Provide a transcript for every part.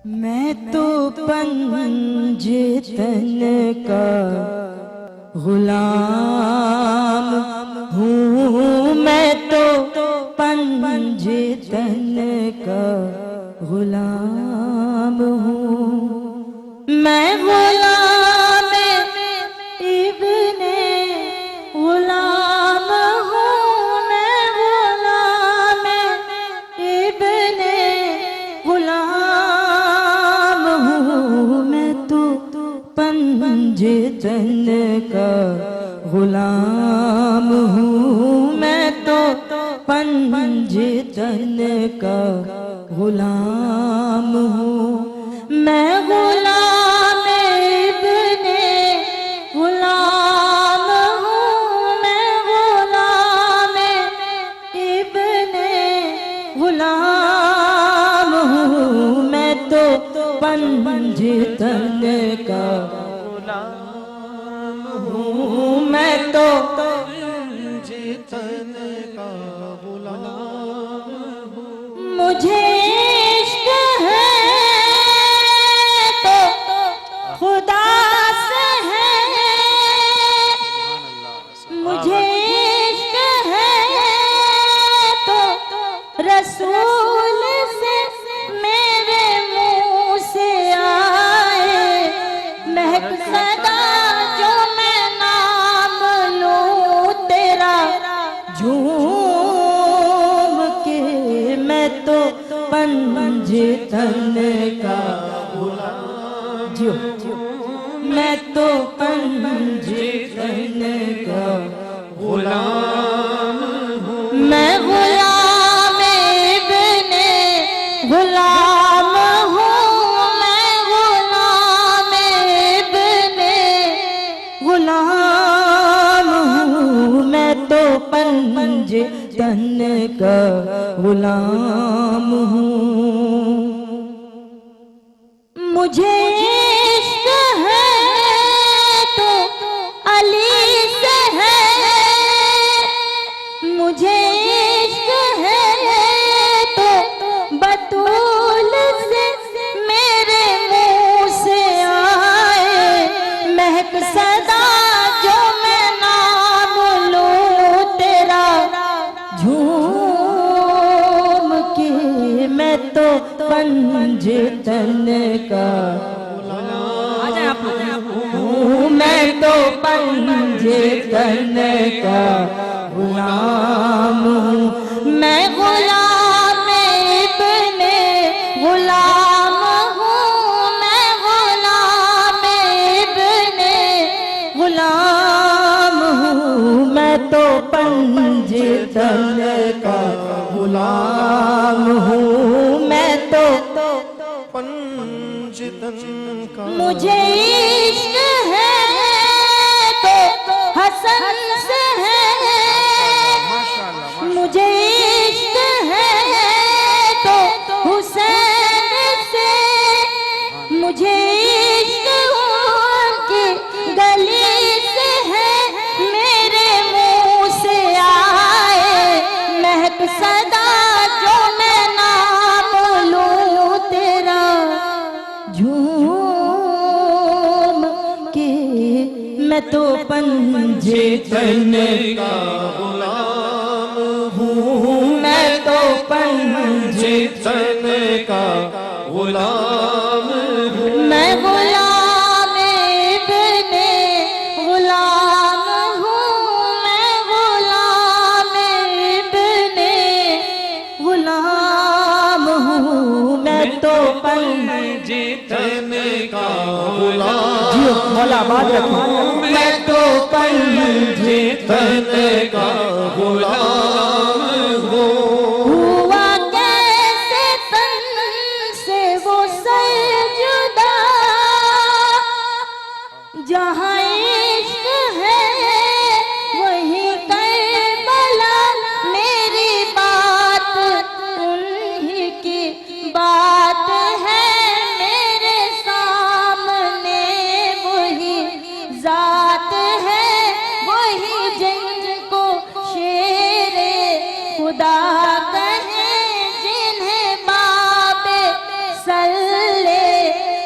میں تو پنجتن کا غلام ہوں، میں تو پنجتن کا غلام ہوں، میں غلام ابن غلام ہوں، میں غلام ابن غلام ہوں، میں تو پنجتن کا غلام ہوں، میں تو پنجتن کا غلام ہوں، میں غلام ابن غلام ہوں، میں غلام ابن غلام ہوں، میں تو پنجتن کا غلام ہوں، میں تو پنجتن کا غلام ہوں، مجھے عشق ہے تو خدا سے ہے، مجھے عشق ہے تو رسول سے میرے منہ سے آئے مہک صدا جو میں نام لوں تیرا جھوم کے، میں تو پنجتن کا غلام ہوں، میں تو پنجتن کا غلام ہوں، میں غلام ابن غلام ہوں، میں غلام ابن غلام ہوں، میں تو پنجتن کا غلام ہوں، مجھے عشق ہے تو علی سے ہے، مجھے عشق ہے تو بطول سے میرے منہ سے آئے مہک صدا جو میں نام لوں تیرا جھوم کے، میں تو پنجتن کا غلام ہوں، میں تو پنجتن کا غلام ہوں، میں غلام ابن غلام ہوں، میں غلام ابن غلام ہوں، میں تو پنجتن کا غلام ہوں، میں تو پنجتن کا، مجھے عشق ہے تو حسن سے ہے، مجھے عشق ہے تو حسین سے، مجھے عشق ان کی گلی سے ہے میرے منہ سے آئے مہک صدا جو میں نام لوں تیرا جھوم کے، میں تو پنجتن کا غلام ہوں، میں تو پنجتن کا غلام ہوں، میں غلام ابن غلام ہوں، میں غلام ابن غلام ہوں، میں تو پنجتن کا غلام مولا بات رکھیں، میں تو پنجتن کا غلام ہوں، ہوا کیسے تن سے وہ سجدہ جہاں عشق ہے وہی کربلا، میری بات انہی کی بات ہے، میرے سامنے وہی ذات ہے، وہی جن کو شیر خدا کہیں، جنہیں باب صلی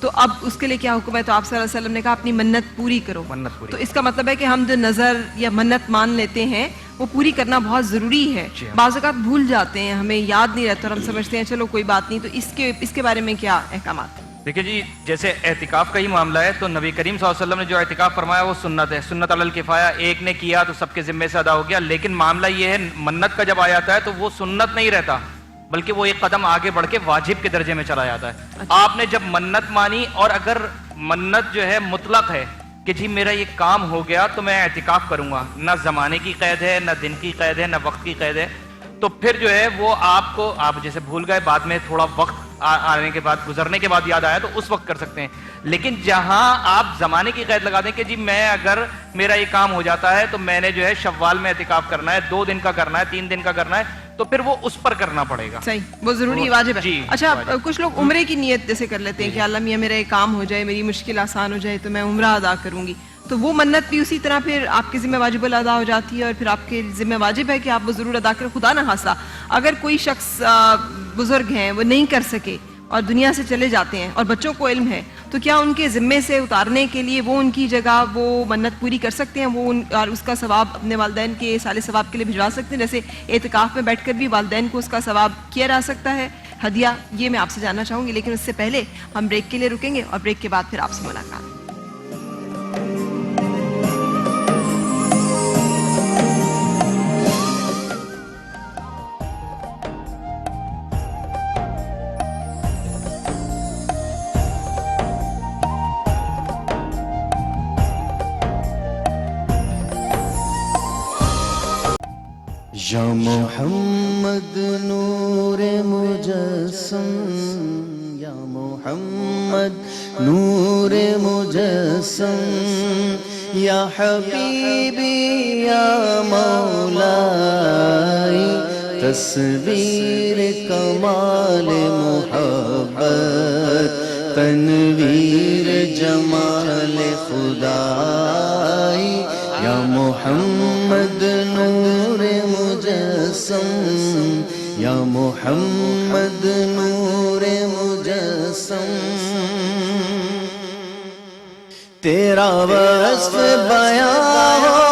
تو اب اس کے لیے کیا حکم ہے؟ تو آپ صلی اللہ علیہ وسلم نے کہا اپنی منت پوری کرو. منت پوری. تو اس کا مطلب ہے کہ ہم جو نظر یا منت مان لیتے ہیں وہ پوری کرنا بہت ضروری ہے. بعض اوقات بھول جاتے ہیں, ہمیں یاد نہیں رہتا اور ہم سمجھتے ہیں چلو کوئی بات نہیں. تو اس کے بارے میں کیا احکامات؟ دیکھیں جی, جیسے اعتکاف کا ہی معاملہ ہے تو نبی کریم صلی اللہ علیہ وسلم نے جو اعتکاف فرمایا وہ سنت ہے, سنت علی الکفایہ, ایک نے کیا تو سب کے ذمے سے ادا ہو گیا. لیکن معاملہ یہ ہے منت کا جب آ جاتا ہے تو وہ سنت نہیں رہتا بلکہ وہ ایک قدم آگے بڑھ کے واجب کے درجے میں چلا جاتا ہے. آپ نے جب منت مانی اور اگر منت جو ہے مطلق ہے کہ جی میرا یہ کام ہو گیا تو میں اعتکاف کروں گا, نہ زمانے کی قید ہے, نہ دن کی قید ہے, نہ وقت کی قید ہے, تو پھر جو ہے وہ آپ جیسے بھول گئے, بعد میں تھوڑا وقت آنے کے بعد, گزرنے کے بعد یاد آیا تو اس وقت کر سکتے ہیں. لیکن جہاں آپ زمانے کی قید لگا دیں کہ جی میں اگر میرا یہ کام ہو جاتا ہے تو میں نے جو ہے شوال میں اعتکاف کرنا ہے, 2 دن کا کرنا ہے, 3 دن کا کرنا ہے, تو پھر وہ اس پر کرنا پڑے گا. صحیح, وہ ضروری واجب ہے. جی, اچھا, کچھ لوگ عمرے کی نیت جیسے کر لیتے ہیں کہ اللہ میاں میرا یہ کام ہو جائے, میری مشکل آسان ہو جائے تو میں عمرہ ادا کروں گی, تو وہ منت بھی اسی طرح پھر آپ کے ذمہ واجب ادا ہو جاتی ہے اور پھر آپ کے ذمہ واجب ہے کہ آپ وہ ضرور ادا کریں. خدا نہ خاصا اگر کوئی شخص بزرگ ہیں وہ نہیں کر سکے اور دنیا سے چلے جاتے ہیں اور بچوں کو علم ہے, تو کیا ان کے ذمے سے اتارنے کے لیے وہ ان کی جگہ وہ منت پوری کر سکتے ہیں, وہ اور اس کا ثواب اپنے والدین کے سال ثواب کے لیے بھجوا سکتے ہیں؟ جیسے اعتکاف میں بیٹھ کر بھی والدین کو اس کا ثواب کیا جا سکتا ہے ہدیہ, یہ میں آپ سے جاننا چاہوں گی. لیکن اس سے پہلے ہم بریک کے لیے رکیں گے اور بریک کے بعد پھر آپ سے ملاقات. یا محمد نور مجسم, یا محمد نور مجسم, یا حبیبی یا مولائی, تصویر کمال محبت, تنویر جمال خدائی, یا محمد نور مجسم, یا محمد نور مجسم. تیرا وصف بیان ہو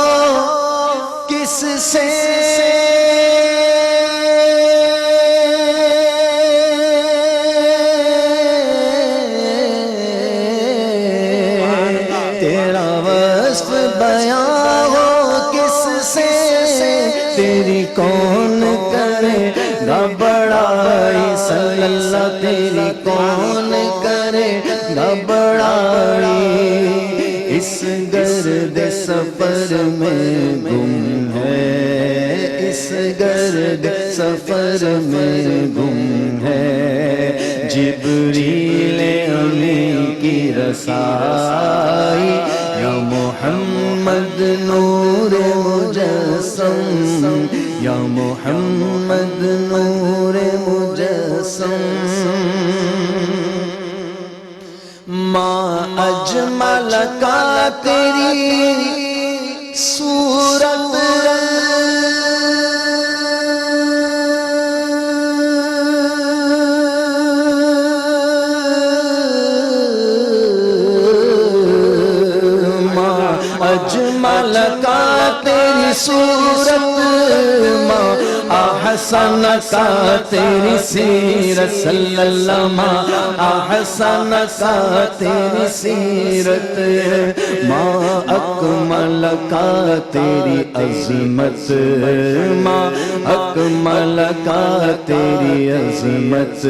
کس سے, تیرا وصف بیان ہو کس سے, تیری کون کرے گا بڑائی, صلی اللہ تیری کون کرے گا بڑائی. اس گرد سفر میں گم ہے, اس گرد سفر میں گم ہے, جبریل امین کی رسائی. یا محمد نور مجسم, یا محمد نور مجسم. ما اجمل کا تیری صورت, اجمل کا تیری صورت, ماں احسن کا تیری سیرت, صلی اللہ ماں احسن کا تیری سیرت, ماں اکمل کا تیری عظمت, ماں اکمل کا تیری عظمت.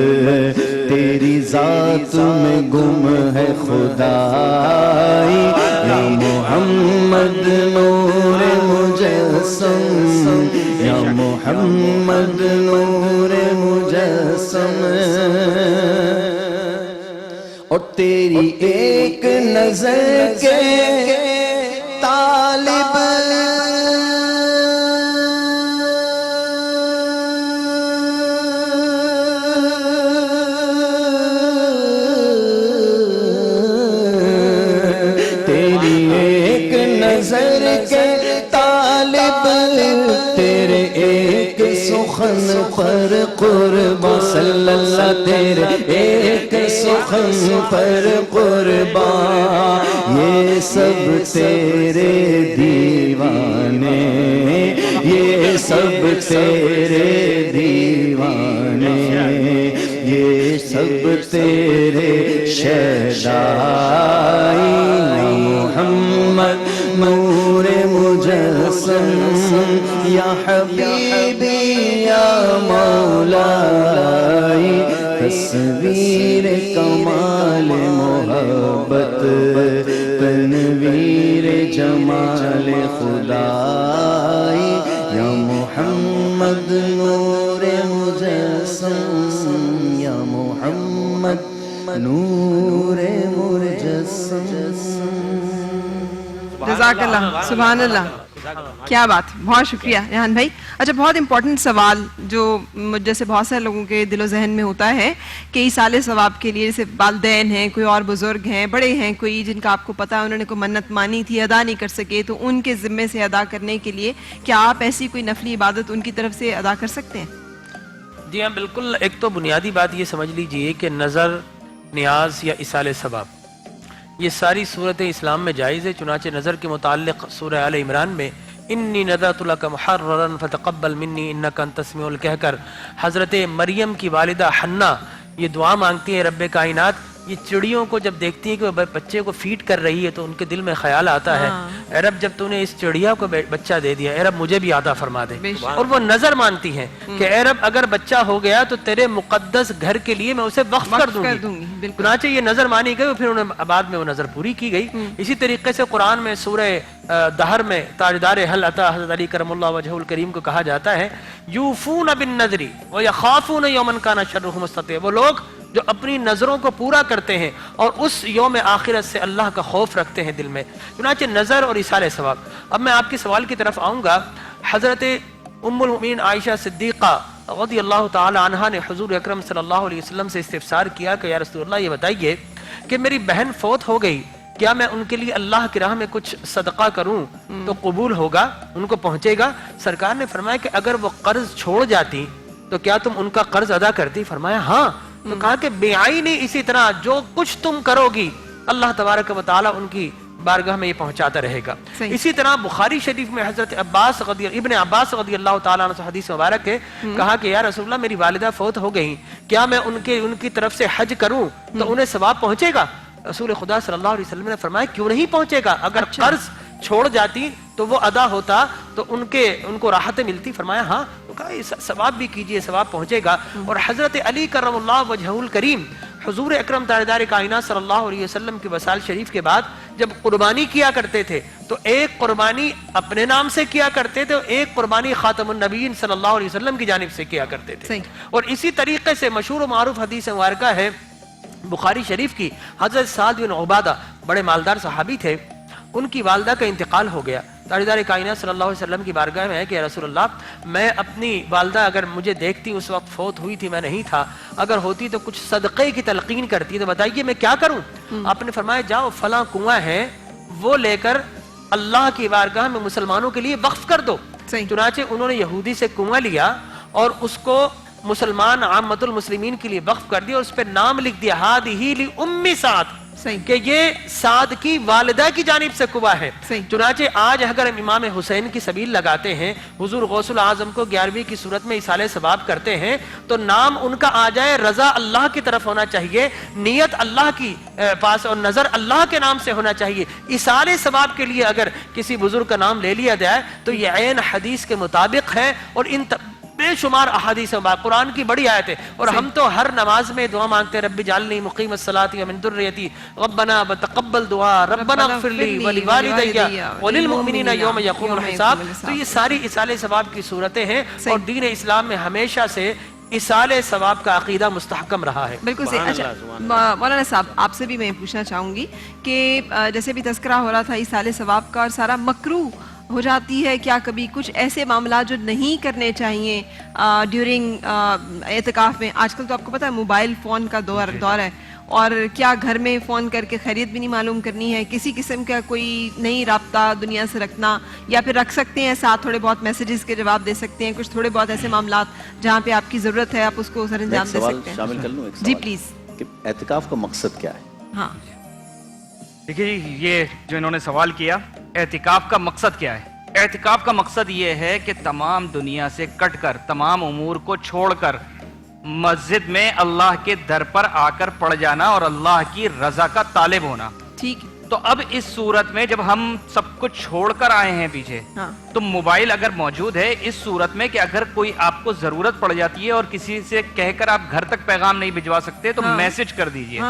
تیری ذات میں گم ہے خدائی, یا محمد نور مجسم, یا محمد نور مجسم. اور تیری ایک نظر کے طالب, تیری ایک نظر کے طالب, تیرے ایک سخن سخن پر قربان صلی اللہ تیرے ایک سخن پر قربان یہ سب تیرے دیوانے یہ سب تیرے دیوانے یہ سب تیرے شہدائی محمد نور مجسم یا حبیبی یا مولائی تصویر کمال محبت تنویر جمال خدائی یا محمد نور مجسم یا محمد نور مجسم جزاک اللہ، سبحان اللہ، کیا بات، بہت شکریہ ریحان بھائی۔ اچھا، بہت امپورٹنٹ سوال جو جیسے بہت سارے لوگوں کے دل و ذہن میں ہوتا ہے کہ ایصال ثواب کے لیے جیسے والدین ہیں، کوئی اور بزرگ ہیں، بڑے ہیں کوئی جن کا آپ کو پتا ہے انہوں نے کوئی منت مانی تھی ادا نہیں کر سکے، تو ان کے ذمے سے ادا کرنے کے لیے کیا آپ ایسی کوئی نفلی عبادت ان کی طرف سے ادا کر سکتے ہیں؟ جی ہاں بالکل۔ ایک تو بنیادی بات یہ سمجھ لیجئے کہ نظر، نیاز یا ایصال ثواب یہ ساری صورتیں اسلام میں جائز ہے۔ چنانچہ نظر کے متعلق سورہ آل عمران میں انی نذرت لک محررا فتقبل منی انک انت السمیع العلیم کہہ کر حضرت مریم کی والدہ حنا یہ دعا مانگتی ہے رب کائنات، یہ چڑیوں کو جب دیکھتی ہیں کہ وہ بچے کو فیڈ کر رہی ہے تو ان کے دل میں خیال آتا ہے اے رب جب تو نے اس چڑیا کو بچہ دے دیا اے رب مجھے بھی عطا فرما دے، اور وہ نظر مانتی ہیں کہ اے رب اگر بچہ ہو گیا تو تیرے مقدس گھر کے لیے میں اسے وقف کر دوں گی۔ چنانچہ یہ نظر مانی گئی، پھر انہیں بعد میں وہ نظر پوری کی گئی۔ اسی طریقے سے قرآن میں سورہ دہر میں تاجدار حل عطا حضرت علی کرم اللہ وجہہ الکریم کو کہا جاتا ہے یوفون بالنذر ویخافون یوما کان شرہ مستطیرا، وہ لوگ جو اپنی نظروں کو پورا کرتے ہیں اور اس یوم آخرت سے اللہ کا خوف رکھتے ہیں دل میں۔ چنانچہ نظر اور ایصال ثواب۔ اب میں آپ کے سوال کی طرف آؤں گا۔ حضرت ام المؤمنین عائشہ صدیقہ رضی اللہ تعالی عنہا نے حضور اکرم صلی اللہ علیہ وسلم سے استفسار کیا کہ یا رسول اللہ یہ بتائیے کہ میری بہن فوت ہو گئی، کیا میں ان کے لیے اللہ کی راہ میں کچھ صدقہ کروں تو قبول ہوگا، ان کو پہنچے گا؟ سرکار نے فرمایا کہ اگر وہ قرض چھوڑ جاتی تو کیا تم ان کا قرض ادا کرتی؟ فرمایا ہاں۔ تو کہا کہ بیعینی اسی طرح جو کچھ تم کرو گی اللہ تبارک و تعالی ان کی بارگاہ میں یہ پہنچاتا رہے گا۔ اسی طرح بخاری شریف میں حضرت ابن عباس رضی اللہ تعالیٰ عنہ سے حدیث مبارک ہے، کہا کہ یا رسول اللہ میری والدہ فوت ہو گئی، کیا میں ان کی طرف سے حج کروں تو انہیں ثواب پہنچے گا؟ رسول خدا صلی اللہ علیہ وسلم نے فرمایا کیوں نہیں پہنچے گا، اگر قرض چھوڑ جاتی تو وہ ادا ہوتا تو ان کو راحتیں ملتی۔ فرمایا ہاں، تو کہا ثواب بھی کیجئے، ثواب پہنچے گا۔ اور حضرت علی کرم اللہ وجہہ الکریم حضور اکرم تاجدار کائنات صلی اللہ علیہ وسلم کے وصال شریف کے بعد جب قربانی کیا کرتے تھے تو ایک قربانی اپنے نام سے کیا کرتے تھے اور ایک قربانی خاتم النبیین صلی اللہ علیہ وسلم کی جانب سے کیا کرتے تھے۔ اور اسی طریقے سے مشہور و معروف حدیث مبارکہ ہے بخاری شریف کی، حضرت سعد بن عبادہ بڑے مالدار صحابی تھے، ان کی والدہ کا انتقال ہو گیا۔ تاجدار کائنات صلی اللہ علیہ وسلم کی بارگاہ میں ہے کہ رسول اللہ میں اپنی والدہ اگر مجھے دیکھتی اس وقت فوت ہوئی تھی، میں نہیں تھا، اگر ہوتی تو کچھ صدقے کی تلقین کرتی، تو بتائیے میں کیا کروں؟ آپ نے فرمایا جاؤ فلاں کنواں ہے وہ لے کر اللہ کی بارگاہ میں مسلمانوں کے لیے وقف کر دو۔ چنانچہ انہوں نے یہودی سے کنواں لیا اور اس کو مسلمان عامت المسلمین کے لیے وقف کر دیا اور اس پہ نام لکھ دیا ہادی ام سعد، کہ یہ سعد کی والدہ کی جانب سے کنواں ہے۔ چنانچہ آج اگر ہم امام حسین کی سبیل لگاتے ہیں، حضور غوث العظم کو 11ویں کی صورت میں ایصال ثواب کرتے ہیں تو نام ان کا آ جائے، رضا اللہ کی طرف ہونا چاہیے، نیت اللہ کی پاس اور نظر اللہ کے نام سے ہونا چاہیے۔ ایصال ثواب کے لیے اگر کسی بزرگ کا نام لے لیا جائے تو یہ عین حدیث کے مطابق ہے، اور ان بے شمار احادیث قرآن کی بڑی آیت ہے۔ اور ہم تو ہر نماز میں دعا مانگتے ہیں رب اجعلنی مقیم الصلاۃ ومن ذریتی ربنا وتقبل دعا ربنا اغفر لی ولوالدی وللمؤمنین یوم یقوم الحساب۔ تو یہ ساری ایصال ثواب کی صورتیں ہیں اور دین اسلام میں ہمیشہ سے ایصال ثواب کا عقیدہ مستحکم رہا ہے۔ بالکل صحیح۔ اچھا مولانا صاحب آپ سے بھی میں پوچھنا چاہوں گی کہ جیسے بھی تذکرہ ہو رہا تھا ایصال ثواب کا، اور سارا مکروہ ہو جاتی ہے کیا کبھی کچھ ایسے معاملات جو نہیں کرنے چاہیے ڈیورنگ اعتکاف میں؟ آج کل تو آپ کو پتہ ہے موبائل فون کا دور ہے، اور کیا گھر میں فون کر کے خیریت بھی نہیں معلوم کرنی ہے, کسی قسم کا کوئی نئی رابطہ دنیا سے رکھنا, یا پھر رکھ سکتے ہیں ساتھ تھوڑے بہت میسیجز کے جواب دے سکتے ہیں, کچھ تھوڑے بہت ایسے معاملات جہاں پہ آپ کی ضرورت ہے آپ اس کو سر انجام دے سکتے ہیں. شامل کر لوں ایک جی سوال پلیز. کہ اعتکاف کا مقصد کیا ہے؟ ہاں دیکھیے یہ جو انہوں نے سوال کیا, اعتکاف کا مقصد کیا ہے؟ اعتکاف کا مقصد یہ ہے کہ تمام دنیا سے کٹ کر, تمام امور کو چھوڑ کر مسجد میں اللہ کے در پر آ کر پڑ جانا اور اللہ کی رضا کا طالب ہونا. ٹھیک. تو اب اس صورت میں جب ہم سب کچھ چھوڑ کر آئے ہیں پیچھے, تو موبائل اگر موجود ہے اس صورت میں کہ اگر کوئی آپ کو ضرورت پڑ جاتی ہے اور کسی سے کہہ کر آپ گھر تک پیغام نہیں بھجوا سکتے تو میسج کر دیجئے,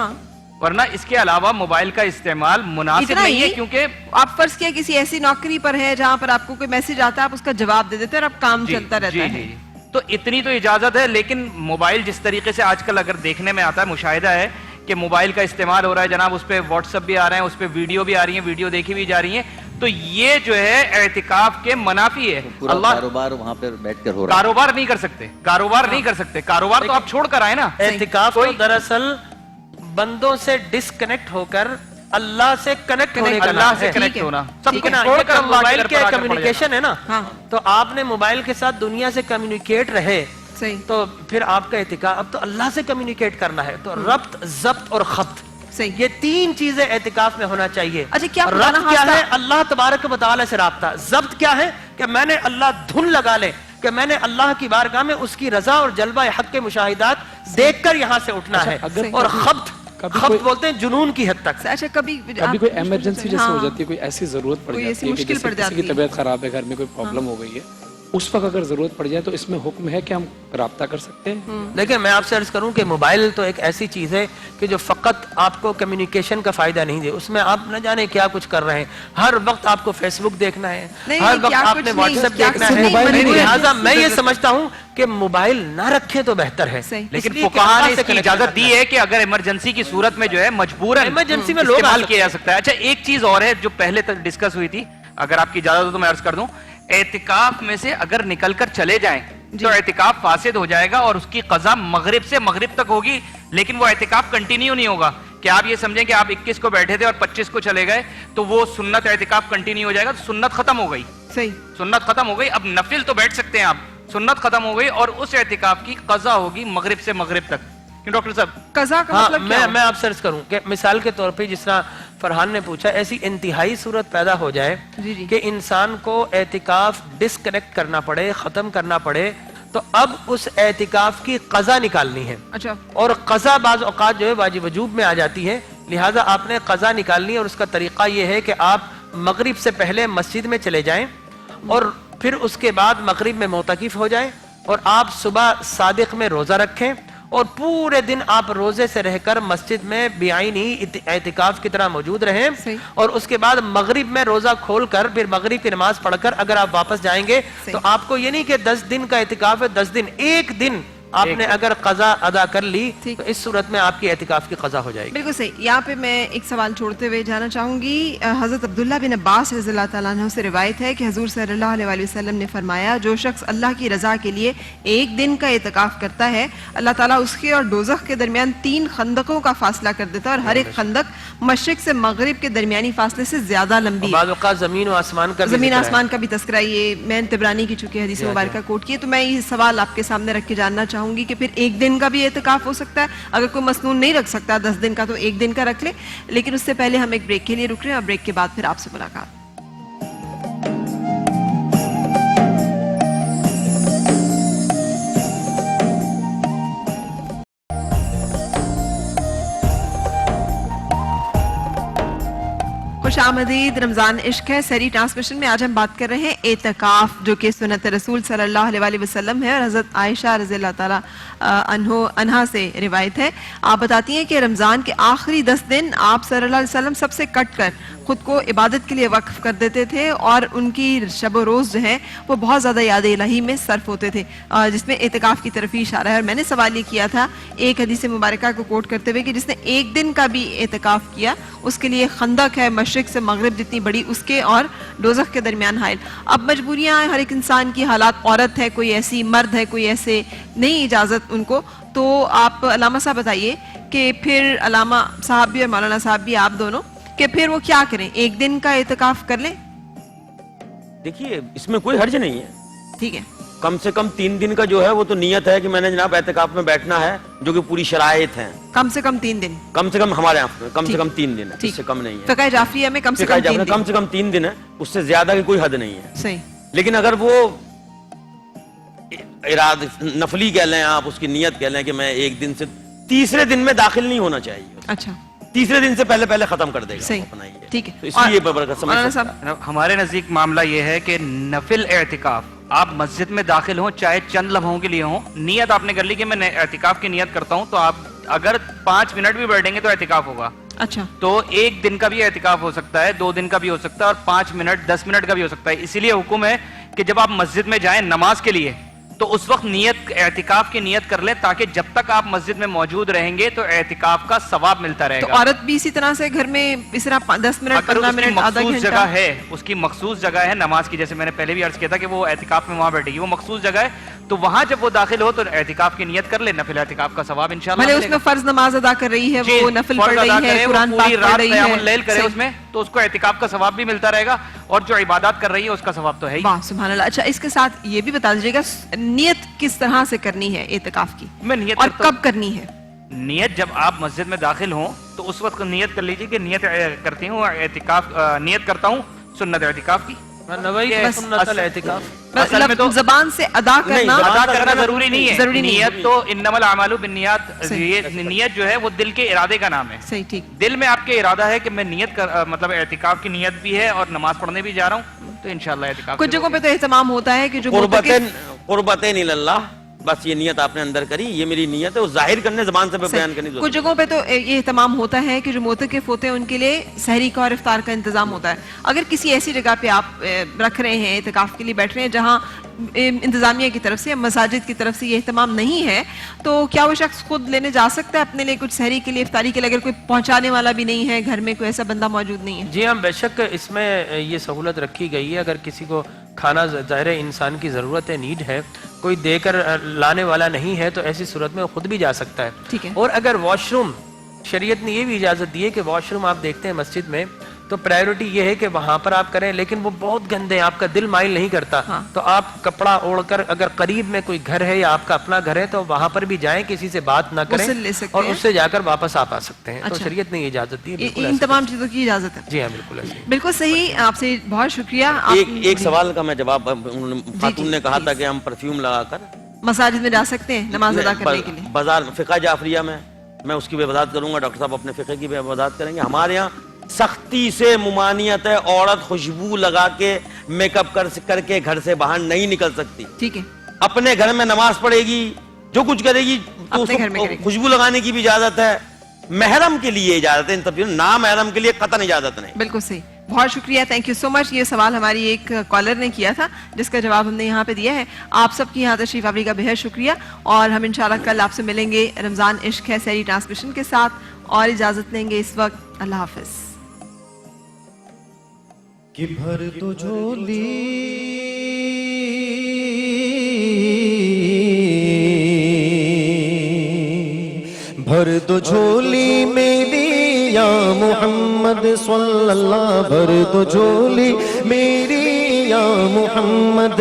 ورنہ اس کے علاوہ موبائل کا استعمال مناسب نہیں ہے. کیونکہ آپ فرض کیا کسی ایسی نوکری پر ہے جہاں پر آپ کو کوئی میسج آتا ہے, آپ اس کا جواب دے دیتے ہیں اور اب کام چلتا رہتا ہے. تو اتنی تو اجازت ہے, لیکن موبائل جس طریقے سے آج کل اگر دیکھنے میں آتا ہے, مشاہدہ ہے کہ موبائل کا استعمال ہو رہا ہے جناب, اس پہ واٹس ایپ بھی آ رہے ہیں, اس پہ ویڈیو بھی آ رہی ہیں, ویڈیو دیکھی بھی جا رہی ہیں, تو یہ جو ہے اعتکاف کے منافی ہے. اللہ کاروبار وہاں پر بیٹھ کر ہو رہا ہے, کاروبار نہیں کر سکتے, کاروبار نہیں کر سکتے, کاروبار تو آپ چھوڑ کر آئے نا. اعتکاف تو دراصل بندوں سے ڈسکنیکٹ ہو کر اللہ سے کنیکٹ ہونے کا اللہ نام سے ہے. کنیکٹ ہونا, سب ٹھیک ہے کچھ نا, چھوڑ یہ کر تو اللہ کی موبائل در کے پر آ کر پڑ کمیونیکیشن ہے نا, تو آپ نے موبائل کے ساتھ دنیا سے کمیونیکیٹ رہے, تو پھر آپ کا اعتکاف اب تو اللہ سے کمیونیکیٹ کرنا ہے. تو ربط, ضبط اور خبط, یہ تین چیزیں اعتکاف میں ہونا چاہیے. ربط کیا ہے؟ اللہ تبارک و تعالی سے رابطہ. ضبط کیا ہے؟ کہ میں نے اللہ دھن لگا لے, کہ میں نے اللہ کی بارگاہ میں اس کی رضا اور جلوہ حق کے مشاہدات دیکھ کر یہاں سے اٹھنا ہے. اور خبط, خبط بولتے ہیں جنون کی حد تک. اچھا کبھی کوئی ایمرجنسی جیسے ہو جاتی ہے, کوئی ایسی ضرورت پڑ جاتی ہے کہ جیسے کسی کی طبیعت خراب ہے, گھر میں کوئی پرابلم ہو گئی ہے, اس وقت اگر ضرورت پڑ جائے تو اس میں حکم ہے کہ ہم رابطہ کر سکتے ہیں. لیکن میں آپ سے عرض کروں کہ موبائل تو ایک ایسی چیز ہے کہ جو فقط آپ کو کمیونیکیشن کا فائدہ نہیں دے, اس میں آپ نہ جانے کیا کچھ کر رہے ہیں. ہر وقت آپ کو فیس بک دیکھنا ہے, ہر وقت آپ نے واٹس ایپ دیکھنا ہے. لہٰذا میں یہ سمجھتا ہوں کہ موبائل نہ رکھیں تو بہتر ہے. لیکن فقہاء نے اس کی اجازت دی ہے کہ اگر ایمرجنسی کی صورت میں جو ہے مجبوراً ایمرجنسی میں لوگ استعمال کیا جا سکتا ہے. اچھا ایک چیز اور ہے جو پہلے تک ڈسکس ہوئی تھی, اگر آپ کی اجازت ہو تو میں عرض کر دوں. اعتکاف میں سے اگر نکل کر چلے جائیں تو اعتکاف فاسد ہو جائے گا اور اس کی قضا مغرب سے مغرب تک ہوگی, لیکن وہ اعتکاف کنٹینیو نہیں ہوگا. کہ آپ یہ سمجھیں کہ آپ 21 کو بیٹھے تھے اور 25 کو چلے گئے تو وہ سنت اعتکاف کنٹینیو ہو جائے گا, تو سنت ختم ہو گئی. صحیح, سنت ختم ہو گئی. اب نفل تو بیٹھ سکتے ہیں آپ, سنت ختم ہو گئی اور اس اعتکاف کی قضا ہوگی مغرب سے مغرب تک. ڈاکٹر صاحب قضا کا مطلب کیا؟ میں آپ سے عرض کروں کہ مثال کے طور پہ جس طرح فرحان نے پوچھا, ایسی انتہائی صورت پیدا ہو جائے کہ انسان کو اعتکاف ڈسکنیکٹ کرنا پڑے, ختم کرنا پڑے, تو اب اس اعتکاف کی قضا نکالنی ہے. اچھا, اور قضا بعض اوقات جو ہے واجب وجوب میں آ جاتی ہے, لہٰذا آپ نے قضا نکالنی ہے. اور اس کا طریقہ یہ ہے کہ آپ مغرب سے پہلے مسجد میں چلے جائیں اور پھر اس کے بعد مغرب میں معتکف ہو جائیں, اور آپ صبح صادق میں روزہ رکھیں اور پورے دن آپ روزے سے رہ کر مسجد میں بعین ہی اعتکاف کی طرح موجود رہیں, اور اس کے بعد مغرب میں روزہ کھول کر پھر مغرب کی نماز پڑھ کر اگر آپ واپس جائیں گے تو آپ کو یہ نہیں کہ 10 دن کا اعتکاف ہے, 10 دن, ایک دن آپ نے اگر قضا ادا کر لی تو اس صورت میں آپ کی اعتکاف کی قضا ہو جائے گی. بالکل صحیح. یہاں پہ میں ایک سوال چھوڑتے ہوئے جانا چاہوں گی. حضرت عبداللہ بن عباس رضی اللہ تعالیٰ عنہ سے روایت ہے کہ حضور صلی اللہ علیہ وسلم نے فرمایا, جو شخص اللہ کی رضا کے لیے ایک دن کا اعتکاف کرتا ہے, اللہ تعالیٰ اس کے اور دوزخ کے درمیان 3 خندقوں کا فاصلہ کر دیتا ہے, اور ہر ایک خندق مشرق سے مغرب کے درمیانی فاصلے سے زیادہ لمبی. بعض اوقات زمین و آسمان کا بھی تذکرہ, یہ میں طبرانی کی چونکہ حدیث مبارکہ کوٹ کی ہے, تو میں یہ سوال آپ کے سامنے رکھ کے جاننا چاہوں گی کہ پھر ایک دن کا بھی اعتکاف ہو سکتا ہے؟ اگر کوئی مسنون نہیں رکھ سکتا 10 دن کا تو ایک دن کا رکھ لے. لیکن اس سے پہلے ہم ایک بریک کے لیے رک رہے ہیں, اور بریک کے بعد پھر آپ سے ملاقات. خوش آمدید. رمضان عشق ہے سری ٹرانسمیشن میں آج ہم بات کر رہے ہیں اعتکاف, جو کہ سنت رسول صلی اللہ علیہ وسلم ہے, اور حضرت عائشہ رضی اللہ تعالیٰ عنہا سے روایت ہے. آپ بتاتی ہیں کہ رمضان کے آخری 10 دن آپ صلی اللہ علیہ وسلم سب سے کٹ کر خود کو عبادت کے لیے وقف کر دیتے تھے, اور ان کی شب و روز جو ہیں وہ بہت زیادہ یاد الہی میں صرف ہوتے تھے, جس میں اعتکاف کی طرف ہی اشارہ ہے. اور میں نے سوال یہ کیا تھا ایک حدیث مبارکہ کو کوٹ کرتے ہوئے کہ جس نے ایک دن کا بھی اعتکاف کیا اس کے لیے خندق ہے مشرق سے مغرب جتنی بڑی, اس کے اور دوزخ کے درمیان حائل. اب مجبوریاں ہر ایک انسان کی, حالات, عورت ہے کوئی ایسی, مرد ہے کوئی ایسے, نہیں اجازت ان کو. تو آپ علامہ صاحب بتائیے کہ پھر علامہ صاحب بھی اور مولانا صاحب بھی آپ دونوں کہ پھر وہ کیا کریں, ایک دن کا اعتکاف کر لیں؟ دیکھیے اس میں کوئی حرج نہیں ہے, ٹھیک ہے, کم سے کم 3 دن کا جو ہے وہ تو نیت ہے کہ میں نے جناب اعتکاف میں بیٹھنا ہے, جو کہ پوری شرائط ہیں. کم سے کم 3 دن, کم سے کم ہمارے یہاں کم سے کم 3 دن ہے, اس سے کم نہیں ہے. فقہ جعفریہ میں کم سے کم 3 دن ہے, اس سے زیادہ کی کوئی حد نہیں ہے. صحیح. لیکن اگر وہ اراد نفلی کہہ لیں آپ, اس کی نیت کہہ لیں کہ میں ایک دن سے تیسرے دن میں داخل نہیں ہونا چاہیے, اچھا, تیسرے دن سے پہلے ختم کر دے گا اپنا یہ, ٹھیک ہے. اس لیے برکت سمجھ سکتا ہے. ہمارے نزدیک معاملہ یہ ہے کہ نفل اعتکاف آپ مسجد میں داخل ہوں چاہے چند لمحوں کے لیے ہوں, نیت آپ نے کر لی کہ میں اعتکاف کی نیت کرتا ہوں, تو آپ اگر 5 منٹ بھی بیٹھیں گے تو اعتکاف ہوگا. اچھا, تو 1 دن کا بھی اعتکاف ہو سکتا ہے, 2 دن کا بھی ہو سکتا ہے, اور 5 منٹ 10 منٹ کا بھی ہو سکتا ہے. اسی لیے حکم ہے کہ جب آپ مسجد میں جائیں نماز کے لیے تو اس وقت نیت اعتکاف کی نیت کر لیں, تاکہ جب تک آپ مسجد میں موجود رہیں گے تو اعتکاف کا ثواب ملتا رہے گا. تو عورت بھی اسی طرح سے گھر میں اس طرح 10 منٹ 15 منٹ آدھا گھنٹہ جگہ ہے, اس کی مخصوص جگہ ہے نماز کی, جیسے میں نے پہلے بھی عرض کیا تھا کہ وہ اعتکاف میں وہاں بیٹھے گی, وہ مخصوص جگہ ہے, تو وہاں جب وہ داخل ہو تو اعتکاف کی نیت کر لے, نفل اعتکاف کا ثواب انشاءاللہ اس میں فرض نماز ادا کر رہی ہے, وہ نفل پڑھ رہی ہے, قرآن پاک پڑھ رہی ہے, قیام اللیل کرے اس میں, تو اس کو اعتکاف کا ثواب بھی ملتا رہے گا, اور جو عبادات کر رہی ہے اس کا ثواب تو ہے ہی. واہ سبحان اللہ. اچھا, اس کے ساتھ یہ بھی بتا دیجیے گا نیت کس طرح سے کرنی ہے اعتکاف کی, میں نیت اور کب کرنی ہے؟ نیت جب آپ مسجد میں داخل ہوں تو اس وقت نیت کر لیجیے کہ نیت کرتی ہوں اعتکاف, نیت کرتا ہوں سنت اعتکاف کی. مطلب زبان سے ادا کرنا ضروری نہیں ہے, نیت تو انما الاعمال بالنیات, نیت جو ہے وہ دل کے ارادے کا نام ہے. صحیح, ٹھیک. دل میں آپ کے ارادہ ہے کہ میں نیت مطلب اعتکاف کی نیت بھی ہے اور نماز پڑھنے بھی جا رہا ہوں, تو انشاءاللہ اعتکاف. کچھ جگہوں پہ تو اہتمام ہوتا ہے کہ جو قربتین اللہ, بس یہ نیت آپ نے اندر کری, یہ میری نیت ہے, وہ ظاہر کرنے زبان سے بیان کرنے. کچھ جگہوں پہ تو یہ اہتمام ہوتا ہے کہ جو معتکف ہوتے ہیں ان کے لیے سحری کا اور افطار کا انتظام ہوتا ہے. اگر کسی ایسی جگہ پہ آپ رکھ رہے ہیں, اعتکاف کے لیے بیٹھ رہے ہیں, جہاں انتظامیہ کی طرف سے یا مساجد کی طرف سے یہ اہتمام نہیں ہے, تو کیا وہ شخص خود لینے جا سکتا ہے اپنے لیے کچھ سحری کے لیے, افطاری کے لیے, اگر کوئی پہنچانے والا بھی نہیں ہے, گھر میں کوئی ایسا بندہ موجود نہیں ہے؟ جی ہاں, بے شک اس میں یہ سہولت رکھی گئی ہے. اگر کسی کو کھانا ظاہر انسان کی ضرورت ہے, نیڈ ہے, کوئی دے کر لانے والا نہیں ہے, تو ایسی صورت میں خود بھی جا سکتا ہے. ٹھیک ہے. اور اگر واش روم, شریعت نے یہ بھی اجازت دی ہے کہ واش روم آپ دیکھتے ہیں مسجد میں, تو پرائیورٹی یہ ہے کہ وہاں پر آپ کریں, لیکن وہ بہت گندے ہیں, آپ کا دل مائل نہیں کرتا, تو آپ کپڑا اوڑھ کر, اگر قریب میں کوئی گھر ہے یا آپ کا اپنا گھر ہے, تو وہاں پر بھی جائیں, کسی سے بات نہ کریں, اور اس سے جا کر واپس آپ آ سکتے ہیں. تو شریعت نے یہ اجازت دی ہے, ان تمام چیزوں کی اجازت ہے. جی ہاں, بالکل ایسے. بالکل صحیح, آپ سے بہت شکریہ. ایک سوال کا میں جواب, خاتون نے کہا تھا کہ ہم پرفیوم لگا کر مساجد میں جا سکتے ہیں نماز ادا کرنے کے لیے. بازار فقہ جعفریہ میں اس کی بھی وضاحت کروں گا, ڈاکٹر صاحب اپنے فقہ کی بھی وضاحت کریں گے. ہمارے یہاں سختی سے ممانعت ہے, عورت خوشبو لگا کے میک اپ کر کے گھر سے باہر نہیں نکل سکتی. ٹھیک ہے. اپنے گھر میں نماز پڑھے گی, جو کچھ کرے گی, تو خوشبو لگانے کی بھی اجازت ہے. محرم کے لیے اجازت ہے, نا محرم کے لیے قطعاً اجازت نہیں. بالکل صحیح, بہت شکریہ, تھینک یو سو مچ. یہ سوال ہماری ایک کالر نے کیا تھا, جس کا جواب ہم نے یہاں پہ دیا ہے. آپ سب کی یہاں تشریف آوری کا بہت شکریہ, اور ہم انشاءاللہ کل آپ سے ملیں گے رمضان عشق ہے سحری ٹرانسمیشن کے ساتھ, اور اجازت لیں گے اس وقت. اللہ حافظ. کہ بھر دو جھولی بھر دو جھولی میری یا محمد صلی اللہ, بھر دو جھولی میری یا محمد,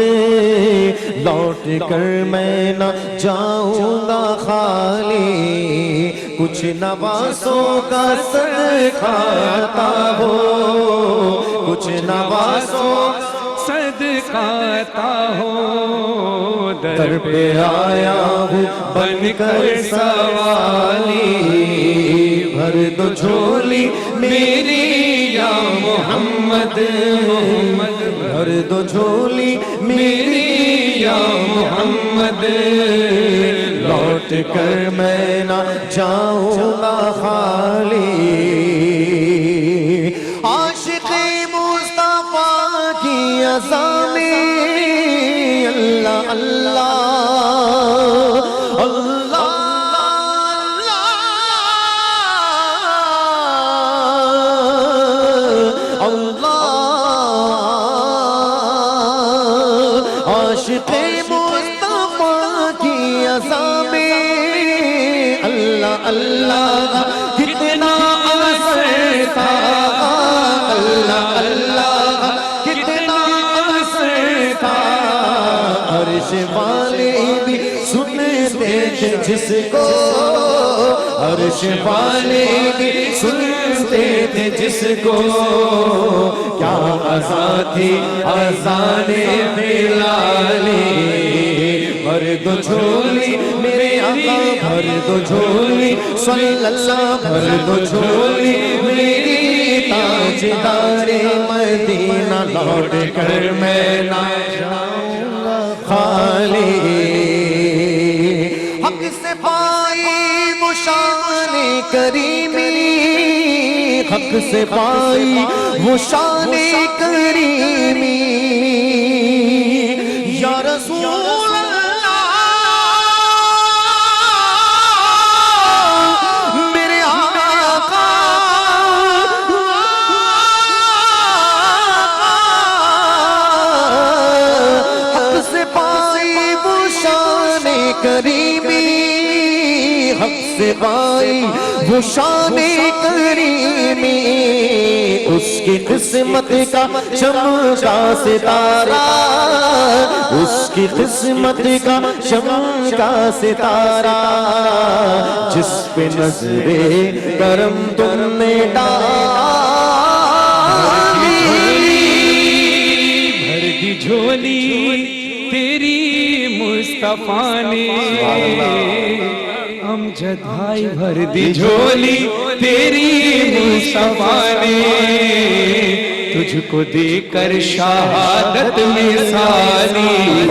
لوٹ کر میں نہ جاؤں گا خالی, کچھ نوازوں کا صدقہ عطا ہو, کچھ نوازوں صدقہ عطا ہو, در پہ آیا ہوں بن کر سوالی, بھر دو جھولی میری یا محمد, بھر دو جھولی میری یا محمد, لوٹ کر میں نہ جاؤں گا خالی. عاشق مصطفیٰ کی عزا میں اللہ اللہ اللہ اللہ, عاشق مصطفیٰ کی عزا میں اللہ اللہ تھا عرش والے بھی سنتے تھے جس کو عرش والے بھی سنتے تھے جس کو کیا اذان تھی اذان بلالی بھر دو جھولی میرے آقا بھر دو جھولی صلی اللہ بھر دو جھولی میری تاجدار مدینہ لوٹ کر میں نہ جاؤں گا خالی حق سے پائی وہ شان کریمی حق سے پائی وہ شان کریمی یا رسول اللہ میرے آقا حق سے پائی وہ شان کریمی حق سے پائی وہ شان کریمی اس کی قسمت کا چمکا ستارہ اس کی قسمت کا چمکا ستارہ جس پہ نظر کرم تم نے ڈالی بھر دی جھولی تیری مصطفیٰ نے امجد بھائی بھر دی جھولی تیری مصطفیٰ نے تجھ کو دے کر شہادت میں ثانی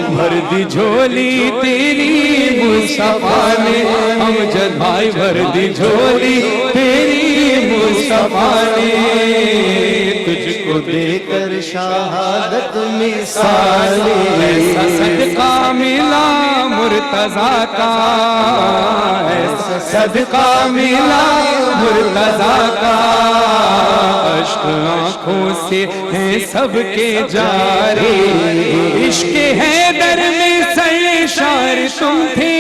بھر دی جھولی تیری مصطفیٰ نے امجد بھائی بھر دی جھولی تیری مصطفیٰ نے تجھ کو دے کر شہادت میں ثانی ایسا صدقہ ملا مرتضیٰ کا ایسا صدقہ ملا مرتضیٰ کا عشق آنکھوں سے ہیں سب کے جاری عشق حیدر میں سرشار تم تھے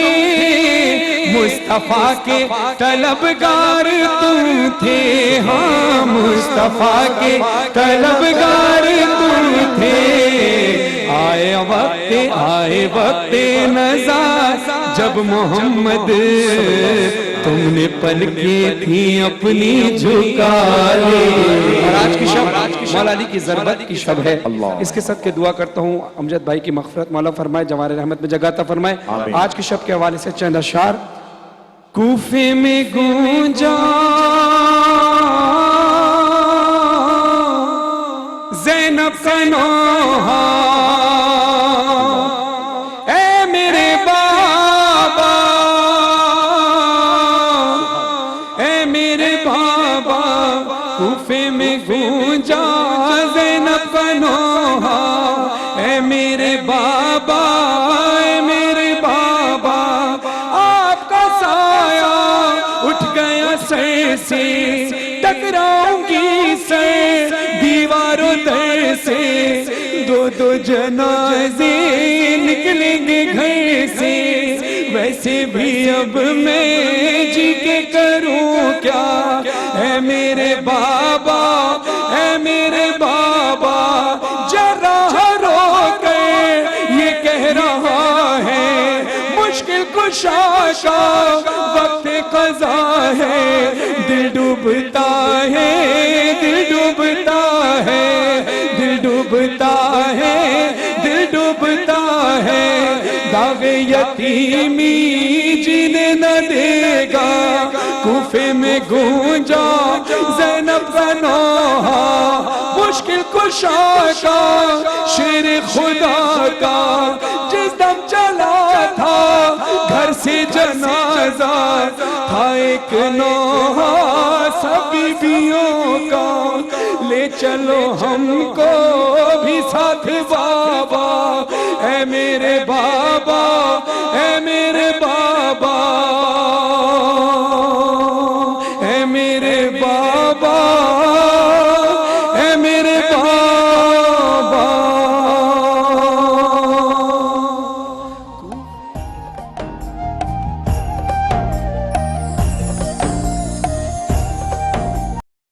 مصطفیٰ کے طلبگار تم تھے ہاں مصطفیٰ کے طلبگار تم تھے آئے وقت نزا جب محمد تم نے پلکیں تھی اپنی جھکا لی اور آج کی شب مولا علی کی ضربت کی شب ہے اس کے صدقے دعا کرتا ہوں امجد بھائی کی مغفرت مولا فرمائے جوار رحمت میں جگہ عطا فرمائے آج کی شب کے حوالے سے چند اشعار کوفے میں گونجا زینب کا نوحہ اے میرے بابا اے میرے بابا کوفے میں گونجا زینب کا نوحہ اے میرے بابا اے میرے بابا آپ کا سایہ اٹھ گیا سر سے ٹکراؤں گی سر دیواروں در سے دو جنازے نکلیں گے گھر سے ویسے بھی اب میں جی کے کروں کیا اے میرے بابا اے میرے بابا جراح رو کر یہ کہہ رہا ہے مشکل کشا کا وقت قضا ہے دل ڈوبتا ہے دل ڈوبتا ہے دل ڈوبتا ہے دل ڈوبتا ہے داغ یتیمی جینے نہ دے گا کوفے میں گونجا زینب کا نوحہ مشکل کشا کا شیر خدا کا جس دم چلا تھا گھر سے جنازہ تھا ایک نوحہ سب بیویوں کا لے چلو ہم کو بھی ساتھ بابا اے میرے بابا اے میرے